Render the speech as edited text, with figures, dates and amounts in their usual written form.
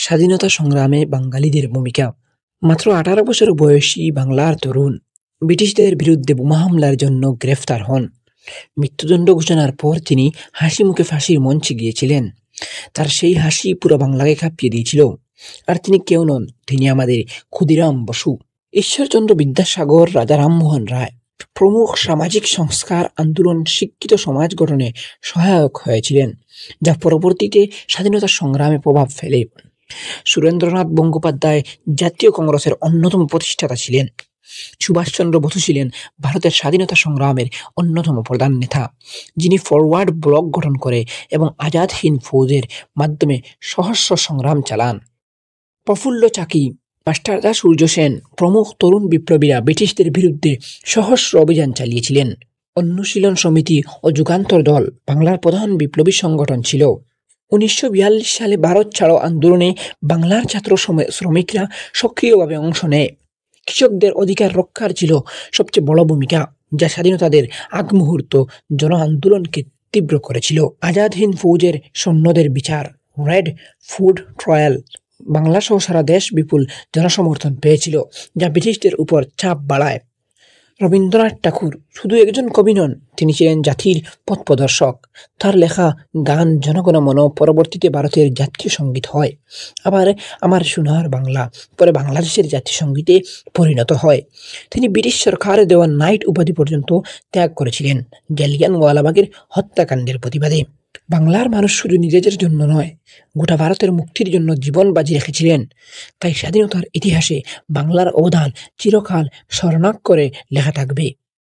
স্বাধীনতা সংগ্রামে বাঙালিদের ভূমিকা। মাত্র ১৮ বছর বয়সী বাংলার তরুণ ব্রিটিশদের বিরুদ্ধে বোমা হামলার জন্য গ্রেফতার হন। মৃত্যুদণ্ড ঘোষণার পর তিনি হাসিমুখে ফাঁসির মঞ্চে গিয়েছিলেন। তার সেই হাসি পুরো বাংলাকে কাঁপিয়ে দিয়েছিল। আর তিনি কেউ নন, তিনি আমাদের ক্ষুদিরাম বসু। ঈশ্বরচন্দ্র বিদ্যাসাগর, রাজা রামমোহন রায় প্রমুখ সামাজিক সংস্কার আন্দোলন শিক্ষিত সমাজ গঠনে সহায়ক হয়েছিলেন, যা পরবর্তীতে স্বাধীনতা সংগ্রামে প্রভাব ফেলে। সুরেন্দ্রনাথ বন্দ্যোপাধ্যায় জাতীয় কংগ্রেসের অন্যতম প্রতিষ্ঠাতা ছিলেন। সুভাষচন্দ্র বসু ছিলেন ভারতের স্বাধীনতা সংগ্রামের অন্যতম প্রধান নেতা, যিনি ফরওয়ার্ড ব্লক গঠন করে এবং আজাদ হিন্দ ফৌজের মাধ্যমে সহস্র সংগ্রাম চালান। প্রফুল্ল চাকি, মাস্টারদা সূর্য সেন প্রমুখ তরুণ বিপ্লবীরা ব্রিটিশদের বিরুদ্ধে সহস্র অভিযান চালিয়েছিলেন। অনুশীলন সমিতি ও যুগান্তর দল বাংলার প্রধান বিপ্লবী সংগঠন ছিল। ১৯৪২ সালে ভারত ছাড়ো আন্দোলনে বাংলার ছাত্র শ্রমিকরা সক্রিয়ভাবে অংশ নেয়। কৃষকদের অধিকার রক্ষার ছিল সবচেয়ে বড় ভূমিকা, যা স্বাধীনতাদের আগ মুহূর্ত জন আন্দোলনকে তীব্র করেছিল। আজাদ হিন্দ ফৌজের সৈন্যদের বিচার, রেড ফুড ট্রায়াল বাংলা সহ সারা দেশ বিপুল জনসমর্থন পেয়েছিল, যা ব্রিটিশদের উপর চাপ বাড়ায়। রবীন্দ্রনাথ ঠাকুর শুধু একজন কবি নন, তিনি ছিলেন জাতির পথপ্রদর্শক। তার লেখা গান জনগণ মন পরবর্তীতে ভারতের জাতীয় সঙ্গীত হয়। আবার আমার সোনার বাংলা পরে বাংলাদেশের জাতীয় সঙ্গীতে পরিণত হয়। তিনি ব্রিটিশ সরকারের দেওয়া নাইট উপাধি পর্যন্ত ত্যাগ করেছিলেন জালিয়ানওয়ালাবাগের হত্যাকাণ্ডের প্রতিবাদে। বাংলার মানুষ শুধু নিজেদের জন্য নয়, গোটা ভারতের মুক্তির জন্য জীবন বাজি রেখেছিলেন। তাই স্বাধীনতার ইতিহাসে বাংলার অবদান চিরকাল স্মরণাক্ষরে লেখা থাকবে।